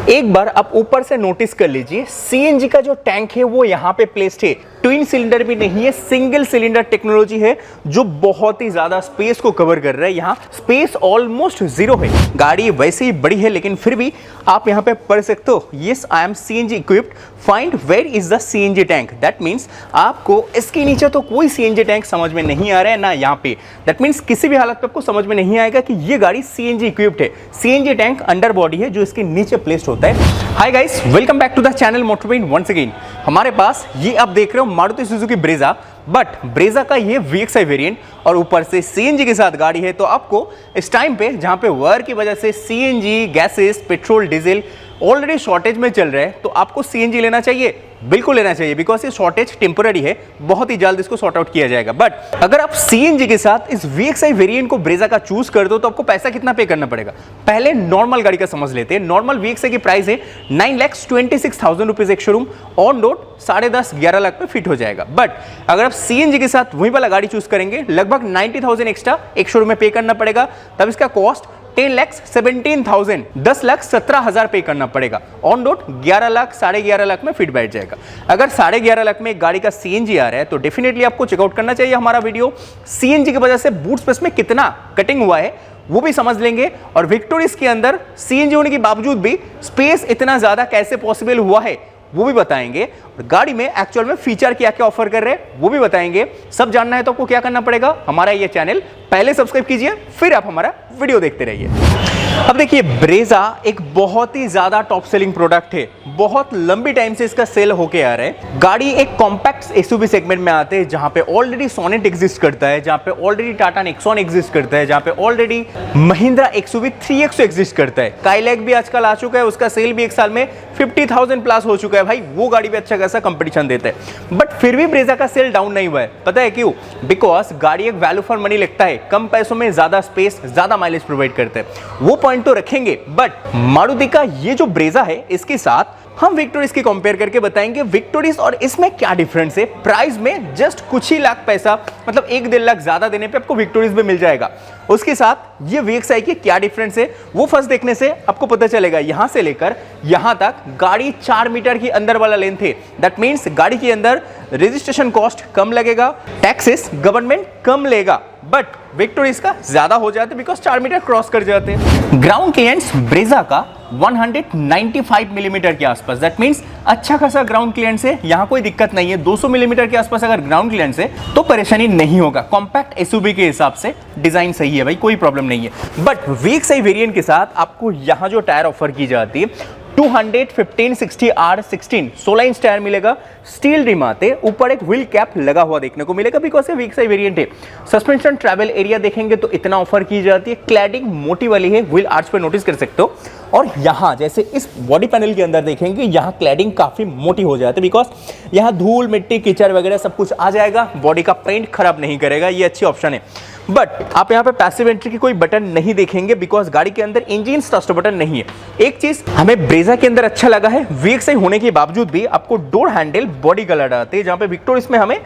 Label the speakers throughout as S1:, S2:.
S1: एक बार आप ऊपर से नोटिस कर लीजिए, सीएनजी का जो टैंक है वो यहाँ पे प्लेस्ड है। ट्विन सिलेंडर भी नहीं है, सिंगल सिलेंडर टेक्नोलॉजी है जो बहुत ही ज्यादा स्पेस को कवर कर रहा है। यहाँ स्पेस ऑलमोस्ट जीरो है। गाड़ी वैसे ही बड़ी है लेकिन फिर भी आप यहाँ पे पढ़ सकते हो, yes I am CNG equipped, find where is the CNG tank. That means आपको इसके नीचे तो कोई सीएनजी टैंक समझ में नहीं आ रहा है ना यहाँ पे। दैट मीन्स किसी भी हालत पे आपको समझ में नहीं आएगा कि ये गाड़ी सीएनजी इक्विप्ड है। सीएनजी टैंक अंडर बॉडी है जो इसके नीचे प्लेस्ड होता है। Hi guys, welcome back to the channel motor paint once again. हमारे पास ये आप देख रहे हो Maruti Suzuki Brezza, but Brezza का ये VXI वेरिएंट और ऊपर से सीएनजी के साथ गाड़ी है। तो आपको इस टाइम पे जहां पे वार की वजह से CNG, gases, petrol, diesel already shortage में चल रहा है, तो आपको सीएनजी लेना चाहिए, बिल्कुल लेना चाहिए, बिकॉज ये शॉर्टेज टेम्पोररी है, बहुत ही जल्द इसको सॉर्ट आउट किया जाएगा। बट अगर आप सीएनजी के साथ इस VXI वेरिएंट को ब्रेजा का चूज कर दो तो आपको पैसा कितना पे करना पड़ेगा। पहले नॉर्मल गाड़ी का समझ लेते हैं। नॉर्मल VXI की प्राइस है 9,26,000 रुपीज एक शोरूम, ऑन रोड 10.5-11 लाख में फिट हो जाएगा। बट अगर आप सीएनजी के साथ वही वाला गाड़ी चूज करेंगे, लगभग 90,000 एक्स्ट्रा एक शोरूम में पे करना पड़ेगा, तब इसका कॉस्ट 10,17,000, 10,17,000 पे करना पड़ेगा। ऑन रोड 11 लाख, 11.5 लाख में फिट बैठ जाएगा। अगर 11.5 लाख में एक गाड़ी का सीएनजी आ रहा है तो डेफिनेटली आपको चेकआउट करना चाहिए हमारा वीडियो। सीएनजी की वजह से बूट स्पेस में कितना कटिंग हुआ है वो भी समझ लेंगे, और विक्टोरियस के अंदर सीएनजी होने के बावजूद भी स्पेस इतना ज्यादा कैसे पॉसिबल हुआ है वो भी बताएंगे। और गाड़ी में एक्चुअल में फीचर क्या क्या ऑफर कर रहे हैं वो भी बताएंगे। सब जानना है तो आपको क्या करना पड़ेगा, हमारा ये चैनल पहले सब्सक्राइब कीजिए, फिर आप हमारा वीडियो देखते रहिए। अब देखिए, ब्रेजा एक बहुत ही ज्यादा टॉप सेलिंग प्रोडक्ट है, बहुत लंबी टाइम से इसका सेल होके आ रहा है। गाड़ी एक कॉम्पैक्ट एसयूवी सेगमेंट में आते हैं, जहां पे ऑलरेडी सोनेट एग्जिस्ट करता है, जहां पे ऑलरेडी टाटा नेक्सॉन एग्जिस्ट करता है, जहां पे already Mahindra XUV 3XO exist करता है। काइलैक भी आजकल आ चुका है, उसका सेल भी एक साल में 50,000 प्लस हो चुका है। भाई वो गाड़ी भी अच्छा खासा कंपटीशन देता है, बट फिर भी ब्रेजा का सेल डाउन नहीं हुआ है। पता है क्यों? बिकॉज गाड़ी एक वैल्यू फॉर मनी लगता है, कम पैसों में ज्यादा स्पेस, ज्यादा माइलेज प्रोवाइड करते हैं। वो पॉइंट तो रखेंगे, बट मारुति का ये जो ब्रेजा है इसके साथ हम विक्टोरियस की कंपेयर करके बताएंगे विक्टोरियस और इसमें क्या डिफरेंस है। प्राइस में जस्ट कुछ ही लाख पैसा, मतलब 1-1.5 लाख ज्यादा देने पे आपको विक्टोरियस भी मिल जाएगा। उसके साथ ये VXI की क्या डिफरेंस है वो फर्स्ट देखने से आपको पता चलेगा। यहां से लेकर यहां तक गाड़ी 4 मीटर की अंदर वाला लेंथ है। दैट मीन्स गाड़ी के अंदर रजिस्ट्रेशन कॉस्ट कम लगेगा, टैक्सेस गवर्नमेंट कम लेगा, बट विक्टोरियस का ज्यादा हो जाता है बिकॉज 4 मीटर क्रॉस कर जाते हैं। ग्राउंड क्लियरेंस ब्रेजा का 195 मिलीमीटर के आसपास, दैट मीन्स अच्छा खासा ग्राउंड क्लियरेंस है, यहाँ कोई दिक्कत नहीं है। 200 मिलीमीटर के आसपास अगर ग्राउंड क्लियरेंस है तो परेशानी नहीं होगा। कॉम्पैक्ट एसयूवी के हिसाब से डिजाइन सही है भाई, कोई प्रॉब्लम नहीं है। बट VXI वेरिएंट के साथ आपको यहाँ जो टायर ऑफर की जाती है 200/1560R16 16 इंच टायर मिलेगा, स्टील रिम आते, ऊपर एक व्हील कैप लगा हुआ देखने को मिलेगा बिकॉज ये VXI वेरिएंट है। सस्पेंशन ट्रैवल एरिया देखेंगे तो इतना ऑफर की जाती है। क्लैडिंग मोटी वाली है, व्हील आर्च पे नोटिस कर सकते हो। और यहाँ जैसे इस बॉडी पैनल के अंदर देखेंगे, यहाँ क्लैडिंग काफी मोटी हो जाती है बिकॉज यहाँ धूल, मिट्टी, कीचड़ वगैरह सब कुछ आ जाएगा, बॉडी का पेंट खराब नहीं करेगा, ये अच्छी ऑप्शन है। बट आप यहाँ पे पैसिव एंट्री की कोई बटन नहीं देखेंगे बिकॉज गाड़ी के अंदर इंजन स्टार्ट बटन नहीं है। एक चीज हमें ब्रेजा के अंदर अच्छा लगा है, VXI होने के बावजूद भी आपको डोर हैंडल बॉडी कलर आते हैं, जहां पे विक्टोरियस में हमें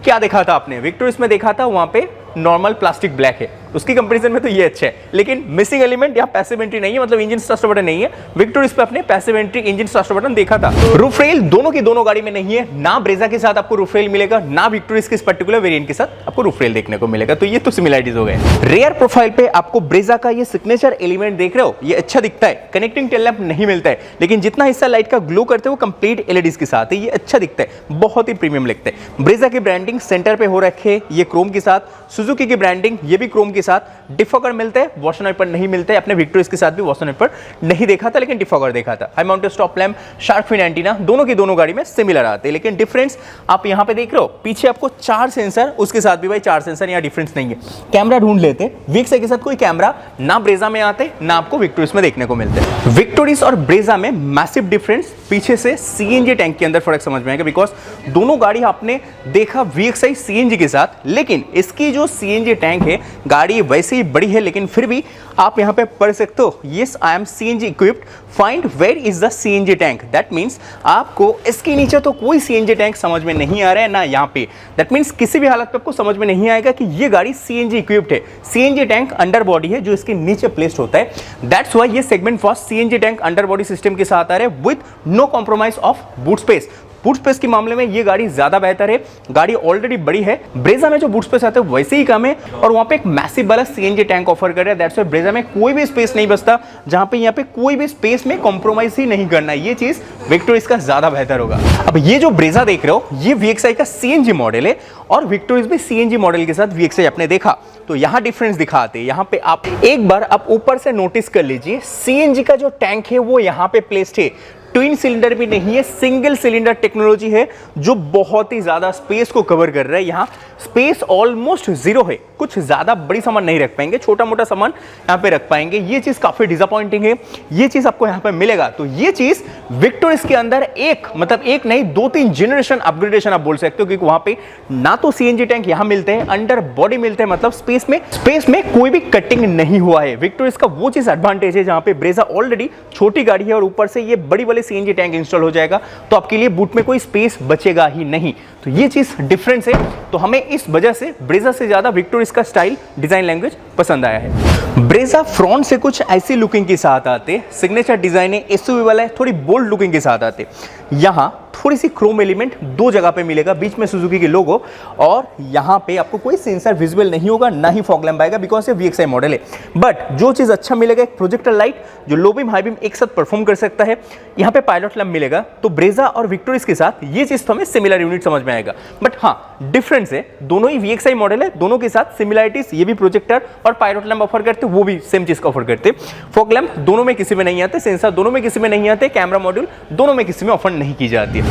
S1: क्या देखा था, आपने विक्टोरियस में देखा था वहां पे नॉर्मल प्लास्टिक ब्लैक है, उसकी कंपैरिजन में तो ये अच्छा है। लेकिन मिसिंग एलिमेंट यहाँ पैसिव एंट्री नहीं है, मतलब इंजन स्टार्ट बटन नहीं है। विक्टोरियस पे अपने passive entry engine start button देखा था। तो रूफ रेल दोनों की दोनों गाड़ी में नहीं है, ना ब्रेजा के साथ आपको रूफ रेल मिलेगा, ना विक्टोरियस के इस पर्टिकुलर वेरिएंट के साथ आपको रूफ रेल देखने को मिलेगा। तो ये तो सिमिलरिटीज हो गए। रेयर प्रोफाइल पे आपको ब्रेजा का ये सिग्नेचर एलिमेंट देख रहे हो, ये अच्छा दिखता है। कनेक्टिंग टेल लैंप नहीं मिलता है, लेकिन जितना हिस्सा लाइट का ग्लो करते हैं वो कंप्लीट LEDs के साथ है, ये अच्छा दिखता है, बहुत ही प्रीमियम लगता है। ब्रेजा की ब्रांडिंग सेंटर पे हो रखे, ये क्रोम के साथ। सुजुकी की ब्रांडिंग ये भी क्रोम के साथ। डिफॉगर मिलते हैं, वॉश एंड वाइपर नहीं मिलते। अपने विक्टोरियस के साथ भी वॉश एंड वाइपर नहीं देखा था, लेकिन डिफॉगर देखा था। High mounted stop lamp, shark fin antenna, दोनों की दोनों गाड़ी में सिमिलर आते हैं। लेकिन डिफरेंस आप यहाँ पे देख रहे हो, पीछे आपको 4 सेंसर, उसके साथ भी भाई 4 सेंसर, यहाँ डिफरेंस नहीं है। कैमरा ढूंढ लेते हैं, VXI के साथ कोई कैमरा ना ब्रेजा में आते, ना आपको विक्टोरियस में देखने को मिलते हैं। विक्टोरियस और ब्रेजा में मैसिव डिफरेंस पीछे से सीएनजी टैंक के अंदर फर्क समझ में आएगा, बिकॉज दोनों गाड़ी आपने देखा VXI सीएनजी के साथ, लेकिन इसकी जो सीएनजी टैंक है गाड़ी वैसे ही बड़ी है, लेकिन फिर भी आप यहाँ पे पढ़ सकते हो yes I am CNG equipped, find where is the CNG tank. That means आपको इसके नीचे तो कोई सीएनजी टैंक समझ में नहीं आ रहा है ना यहाँ पे। दैट मीन्स किसी भी हालत पे आपको समझ में नहीं आएगा कि ये गाड़ी सीएनजी इक्विप्ड है। सीएनजी टैंक अंडर बॉडी है जो इसके नीचे प्लेस्ड होता है। दैट्स व्हाई ये segment first CNG tank under body system के साथ आ रहा है with no compromise of boot space. Boot space के मामले में ये गाड़ी ज्यादा बेहतर है, गाड़ी ऑलरेडी बड़ी है। ब्रेजा में जो बूट स्पेस आता है वैसे ही कम है और वहां पे एक मैसिव वाला सीएनजी टैंक ऑफर कर रहा है। दैट्स व्हाई ब्रेजा में कोई भी स्पेस नहीं बचता, जहां पे यहाँ पे कोई भी स्पेस में कॉम्प्रोमाइज ही नहीं करना है। ये चीज विक्टोरिया का ज्यादा बेहतर होगा। अब ये जो ब्रेजा देख रहे हो ये VXI का सीएनजी मॉडल है और विक्टोरिया भी सीएनजी मॉडल के साथ VXI आपने देखा, तो यहाँ डिफरेंस दिखाते हैं। यहाँ पे आप एक बार आप ऊपर से नोटिस कर लीजिए, सीएनजी का जो टैंक है वो यहाँ पे प्लेस्ड है। ट्विन सिलेंडर भी नहीं है, सिंगल सिलेंडर टेक्नोलॉजी है जो बहुत ही ज्यादा स्पेस को कवर कर रहा है। यहाँ स्पेस ऑलमोस्ट जीरो है, कुछ ज्यादा बड़ी सामान नहीं रख पाएंगे, छोटा मोटा सामान यहाँ पे रख पाएंगे। ये चीज काफी डिसअपॉइंटिंग है, ये चीज आपको यहाँ पे मिलेगा। तो ये चीज विक्टोरिया के अंदर एक नहीं 2-3 जनरेशन अपग्रेडेशन आप बोल सकते हो, क्योंकि वहां पे ना तो सीएनजी टैंक यहाँ मिलते हैं, अंडर बॉडी मिलते हैं, मतलब स्पेस में कोई भी कटिंग नहीं हुआ है। विक्टोरिया का वो चीज एडवांटेज है जहां पे ब्रेजा ऑलरेडी छोटी गाड़ी है और ऊपर से ये बड़ी वाली सीएनजी टैंक इंस्टॉल हो जाएगा, तो आपके लिए बूट में कोई स्पेस बचेगा ही नहीं। तो ये चीज डिफरेंस है। तो हमें इस वजह से ब्रेजा से ज्यादा विक्टोरिया का स्टाइल, डिजाइन लैंग्वेज पसंद आया है। ब्रेजा फ्रंट से कुछ ऐसी लुकिंग के साथ आते, सिग्नेचर डिजाइन है, एसयूवी वाला है, थोड़ी बोल्ड लुकिंग के साथ आते। यहां थोड़ी सी क्रोम एलिमेंट दो जगह पे मिलेगा, बीच में सुजुकी की लोगो, और यहाँ पे आपको कोई सेंसर विजुअल नहीं होगा, ना ही फॉग लैंप आएगा, बिकॉज ये VXI मॉडल है। बट जो चीज अच्छा मिलेगा, एक प्रोजेक्टर लाइट जो लो बीम हाई बीम एक साथ परफॉर्म कर सकता है। यहाँ पे पायलट लैंप मिलेगा। तो ब्रेजा और विक्टोरिया के साथ ये चीज तो हमें सिमिलर यूनिट समझ में आएगा। बट हाँ, डिफरेंस है, दोनों ही VXI मॉडल है, दोनों के साथ सिमिलरिटीज, ये भी प्रोजेक्टर और पायलट लैंप ऑफर करते, वो भी सेम चीज का ऑफर करते। फॉग लैंप दोनों में किसी में नहीं आते, सेंसर दोनों में किसी में नहीं आते, कैमरा मॉड्यूल दोनों में किसी में ऑफर नहीं की जाती है।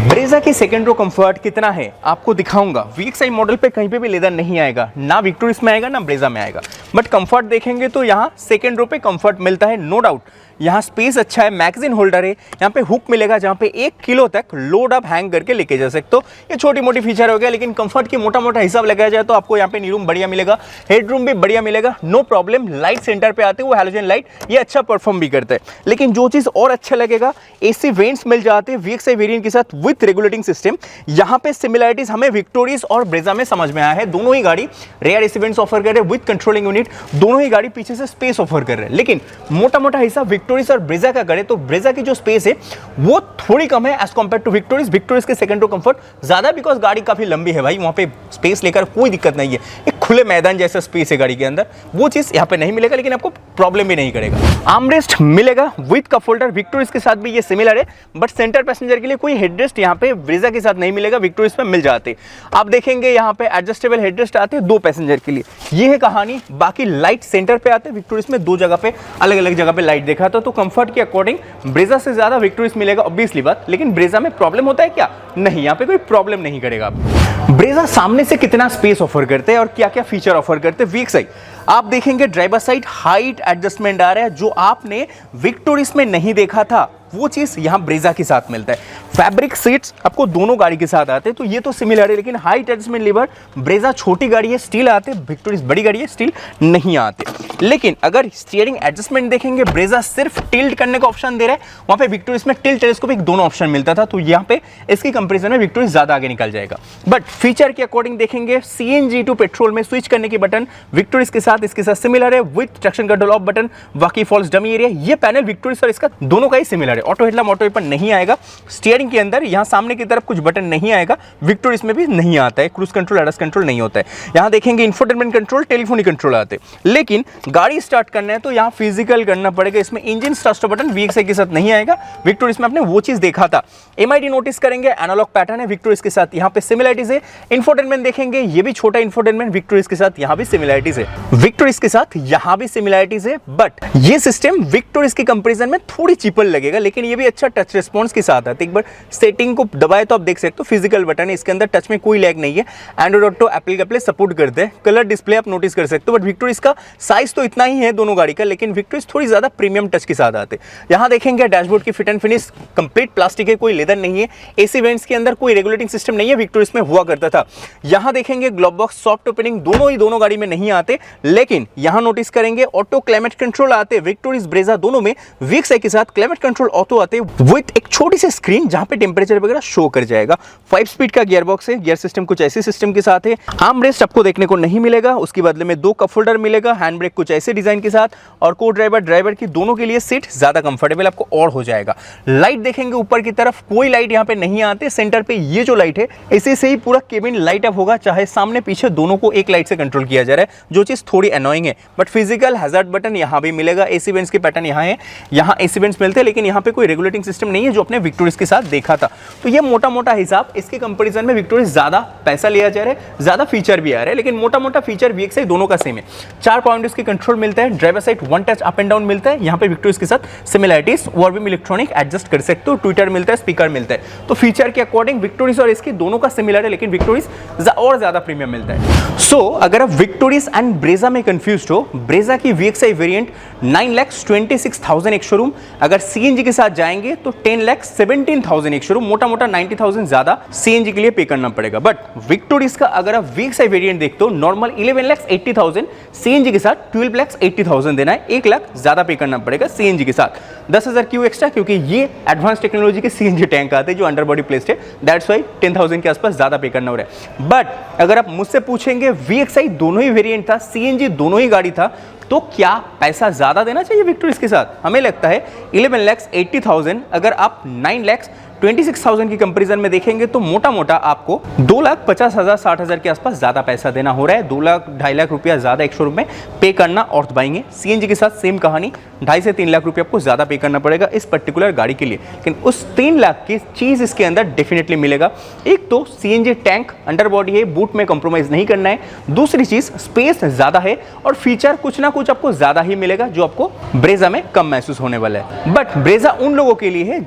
S1: ब्रेजा की सेकंड रो कंफर्ट कितना है आपको दिखाऊंगा। VXI मॉडल पे कहीं पे भी लेदर नहीं आएगा, ना विक्टोरिया में आएगा ना ब्रेजा में आएगा। बट कंफर्ट देखेंगे तो यहाँ सेकंड रो पे कंफर्ट मिलता है, नो डाउट। यहाँ स्पेस अच्छा है, मैगजीन होल्डर है, यहाँ पे हुक मिलेगा जहाँ पे 1 किलो तक लोड अप हैंग करके लेके जा सकते हो। ये छोटी मोटी फीचर हो गया, लेकिन कंफर्ट की मोटा मोटा हिसाब लगाया जाए तो आपको यहाँ पे नी रूम बढ़िया मिलेगा, हेडरूम भी बढ़िया मिलेगा, नो प्रॉब्लम। लाइट सेंटर पे आते हैं वो हैलोजन लाइट, ये अच्छा परफॉर्म भी करता है। लेकिन जो चीज और अच्छा लगेगा, AC वेंट्स मिल जाते हैं VXI वेरिएंट के साथ विथ रेगुलेटिंग सिस्टम। यहाँ पे सिमिलरिटीज हमें विक्टोरिया और ब्रेजा में समझ में आया है। दोनों ही गाड़ी रेयर AC वेंट्स ऑफर कर रहे हैं विथ कंट्रोलिंग यूनिट, दोनों ही गाड़ी पीछे से स्पेस ऑफर कर रहे हैं। लेकिन मोटा मोटा हिसाब विक्टोरिया और ब्रेजा का करें तो ब्रेजा की जो स्पेस है वो थोड़ी कम है as compare to Victoria. Victoria के सेकंड रो कंफर्ट ज्यादा, बिकॉज गाड़ी काफी लंबी है भाई, वहां पे स्पेस लेकर कोई दिक्कत नहीं है। एक खुले मैदान जैसा स्पेस है गाड़ी के अंदर, वो चीज यहाँ पे नहीं मिलेगा, लेकिन आपको प्रॉब्लम भी नहीं करेगा। आर्मरेस्ट मिलेगा विद कप होल्डर, विक्टोरिया के साथ भी ये सिमिलर है। बट सेंटर पैसेंजर के लिए कोई हेडरेस्ट यहाँ पे ब्रेजा के साथ नहीं मिलेगा, विक्टोरिया में मिल जाते। आप देखेंगे यहाँ पे एडजस्टेबल हेडरेस्ट आते हैं 2 पैसेंजर के लिए, ये है कहानी। बाकी लाइट सेंटर पे आते हैं, विक्टोरिया में 2 जगह पे अलग अलग जगह पे लाइट देखा था। तो कंफर्ट के अकॉर्डिंग ब्रेजा से ज्यादा विक्टोरिया मिलेगा, ऑब्वियसली बात। लेकिन ब्रेजा में प्रॉब्लम होता है क्या? नहीं, यहाँ पे कोई प्रॉब्लम नहीं करेगा आपको। ब्रेजा सामने से कितना स्पेस ऑफर करते हैं और क्या क्या फीचर ऑफर करते हैं VXI, आप देखेंगे ड्राइवर साइड हाइट एडजस्टमेंट आ रहा है, जो आपने विक्टोरिया में नहीं देखा था, वो चीज यहां ब्रेजा के साथ मिलता है। फैब्रिक सीट्स आपको दोनों गाड़ी के साथ आते हैं, तो ये तो सिमिलर है। लेकिन हाइट एडजस्टमेंट लीवर, ब्रेजा छोटी गाड़ी है स्टील आते, विक्टोरिया बड़ी गाड़ी है स्टील नहीं आते। लेकिन अगर स्टीयरिंग एडजस्टमेंट देखेंगे, ब्रेजा सिर्फ टिल्ट करने का ऑप्शन दे रहा है, वहां पे विक्टोरिया में टिल्ट टेलीस्कोपिक दोनों ऑप्शन मिलता था। तो यहाँ पे इसकी कंपेरिजन में विक्टोरिया ज्यादा आगे निकल जाएगा। बट फीचर के अकॉर्डिंग देखेंगे, CNG टू पेट्रोल में स्विच करने की बटन विक्टोरिया के साथ इसके साथ सिमिलर है, with traction control off button, वाकी फॉल्स डमी एरिया, ये पैनल विक्टोरिया और इसका दोनों का ही सिमिलर है। ऑटो हेडलैम्प ऑटो वेपर नहीं आएगा स्टीयरिंग के अंदर, यहाँ सामने की तरफ कुछ बटन नहीं आएगा, विक्टोरिया में भी नहीं आता है। क्रूज कंट्रोल, एडस कंट्रोल नहीं होता है। यहाँ देखेंगे इंफोटेनमेंट कंट्रोल, टेलीफोनिक कंट्रोल आते हैं। लेकिन गाड़ी स्टार्ट करना है तो यहाँ फिजिकल करना पड़ेगा, इसमें इंजन स्टार्ट बटन VXI के साथ नहीं आएगा। विक्टोरिया में आपने वो चीज देखा था। MID नोटिस करेंगे, एनालॉग पैटर्न है विक्टोरिया के साथ, यहाँ पे सिमिलरिटीज है। इंफोटेनमेंट देखेंगे, ये भी छोटा इंफोटेनमेंट विक्टोरिया के साथ, यहाँ भी सिमिलरिटीज है। विक्टोरिया के साथ यहाँ भी सिमिलरिटीज है, बट ये सिस्टम विक्टोरिया की कंपैरिजन में थोड़ी चीपर लगेगा। लेकिन ये भी अच्छा टच रिस्पॉन्स के साथ आता है। एक बार सेटिंग को दबाए तो आप देख सकते हो फिजिकल बटन है, इसके अंदर टच में कोई लैग नहीं है। Android auto, Apple CarPlay support करते हैं। कलर डिस्प्ले आप नोटिस कर सकते हो, बट विक्टोरिस का साइज तो इतना ही है दोनों गाड़ी का, लेकिन विक्टोरिस थोड़ी ज्यादा प्रीमियम टच के साथ आते हैं। यहाँ देखेंगे डैशबोर्ड की fit and finish complete plastic है, कोई लेदर नहीं है। एसी वेंट्स के अंदर कोई रेगुलेटिंग सिस्टम नहीं है, विक्टोरिस में हुआ करता था। यहाँ देखेंगे ग्लोब बॉक्स, सॉफ्ट ओपनिंग दोनों गाड़ी में नहीं आते, लेकिन यहाँ नोटिस करेंगे ऑटो क्लाइमेट कंट्रोल आते विक्टोरिस ब्रेजा दोनों में। VXI के साथ क्लाइमेट कंट्रोल ऑटो आते विद एक छोटी सी स्क्रीन जहां पे टेंपरेचर वगैरह शो कर जाएगा। 5 स्पीड का गियर बॉक्स है, गियर सिस्टम कुछ ऐसे सिस्टम के साथ है। आर्म रेस्ट आपको देखने को नहीं मिलेगा, उसके बदले में 2 कप होल्डर मिलेगा। हैंड ब्रेक कुछ ऐसे डिजाइन के साथ, और को ड्राइवर की दोनों के लिए सीट ज्यादा कंफर्टेबल आपको और हो जाएगा। लाइट देखेंगे ऊपर की तरफ, कोई लाइट यहाँ पे नहीं आते। सेंटर पे ये जो लाइट है इसी से ही पूरा केबिन लाइट अप होगा, चाहे सामने पीछे दोनों को एक लाइट से कंट्रोल किया जा रहा है, जो चीज थोड़ी अनोइंग है। बट फिजिकल हैजार्ड बटन यहाँ भी मिलेगा। एसी वेंट्स के पैटर्न यहाँ है, यहाँ एसी वेंट्स मिलते हैं, लेकिन यहाँ पे कोई रेगुलेटिंग सिस्टम नहीं है जो अपने विक्टोरिस के साथ देखा था। तो ये मोटा हिसाब, इसके कंपैरिजन में विक्टोरिस ज्यादा पैसा लिया जा रहा है, ज्यादा फीचर भी आ रहा है, लेकिन मोटा फीचर VXI दोनों का सेम है। 4 पॉइंट इसकी कंट्रोल मिलता है, driver side 1 touch up and down मिलता है। यहाँ पे विक्टोरिस के साथ सिमिलरिटीज, और भी इलेक्ट्रॉनिक एडजस्ट कर सकते हो, ट्विटर मिलता है, स्पीकर मिलता है। तो फीचर के अकॉर्डिंग विक्टोरिस और इसकी दोनों का सिमिलर है, लेकिन विक्टोरिस और ज्यादा प्रीमियम मिलता है। सो अगर आप विक्टोरिस एंड ब्रेजा में कंफ्यूज हो, ब्रेजा की VXI वेरिएंट 9,26,000 एक शोरूम, अगर CNG के साथ जाएंगे तो 10,17,000 एक शोरूम, मोटा 90,000 ज्यादा CNG के लिए पे करना पड़ेगा। बट विक्टोरिस का अगर आप VXI वेरिएंट देखते हो, नॉर्मल 11,80,000, CNG के साथ 12,80,000 देना है, 1 लाख ज्यादा पे करना पड़ेगा CNG के साथ। 10,000 क्यों एक्स्ट्रा? क्योंकि ये एडवांस टेक्नोलॉजी के CNG टैंक आते हैं जो अंडर बॉडी प्लेस्ड है, दैट्स व्हाई 10,000 के आसपास ज्यादा पे करना हो रहा है। बट अगर आप मुझसे पूछेंगे VXI दोनों ही वेरिएंट था, CNG दोनों ही गाड़ी था, तो क्या पैसा ज्यादा देना चाहिए विक्टोरिस के साथ? हमें लगता है 11,80,000 अगर आप 9,26,000 की कंपैरिजन में देखेंगे तो मोटा आपको 2,50,000 60,000 के आसपास ज्यादा पैसा देना हो रहा है। 2 लाख 2.5 लाख रुपया ज्यादा एक शोरूम में पे करना और दबाएंगे। CNG के साथ सेम कहानी, 2.5 से 3 लाख रुपया आपको ज्यादा पे करना पड़ेगा इस पर्टिकुलर गाड़ी के लिए, लेकिन उस 3 लाख की चीज इसके अंदर डेफिनेटली मिलेगा। एक तो CNG टैंक अंडर बॉडी है, बूट में कॉम्प्रोमाइज नहीं करना है। दूसरी चीज स्पेस ज्यादा है, और फीचर कुछ ना कुछ आपको ज्यादा ही मिलेगा जो आपको ब्रेजा में कम महसूस होने वाला है। बट ब्रेजा उन लोगों के लिए है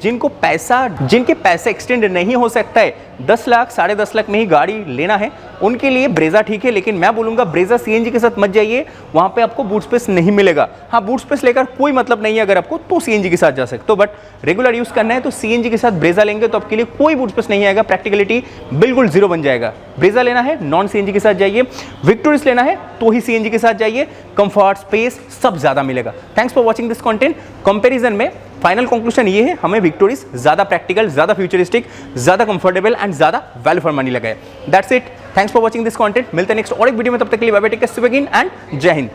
S1: जिनके पैसे एक्सटेंड नहीं हो सकता है, 10 लाख 10.5 लाख में ही गाड़ी लेना है, उनके लिए ब्रेजा ठीक है। लेकिन मैं बोलूंगा ब्रेजा CNG के साथ मत जाइए, वहां पे आपको बूट स्पेस नहीं मिलेगा। हाँ, बूट स्पेस लेकर कोई मतलब नहीं है अगर आपको, तो CNG के साथ जा सकते हो, बट रेगुलर यूज करना है तो CNG के साथ ब्रेजा लेंगे तो आपके लिए कोई बूट स्पेस नहीं आएगा, प्रैक्टिकलिटी बिल्कुल जीरो बन जाएगा। ब्रेजा लेना है नॉन CNG के साथ जाइए, विक्टोरिस लेना है तो ही CNG के साथ जाइए, कंफर्ट स्पेस सब ज्यादा मिलेगा। Thanks for watching this content. Comparison में फाइनल कंक्लूजन ये है, हमें विक्टोरिस ज्यादा प्रैक्टिकल, ज्यादा फ्यूचरिस्टिक, ज्यादा कंफर्टेबल एंड ज्यादा वैल्यू फॉर मनी लगा है। That's it, thanks for watching this content. मिलते हैं नेक्स्ट और एक वीडियो में, तब तक के लिए bye bye, take care, see you again and जय हिंद।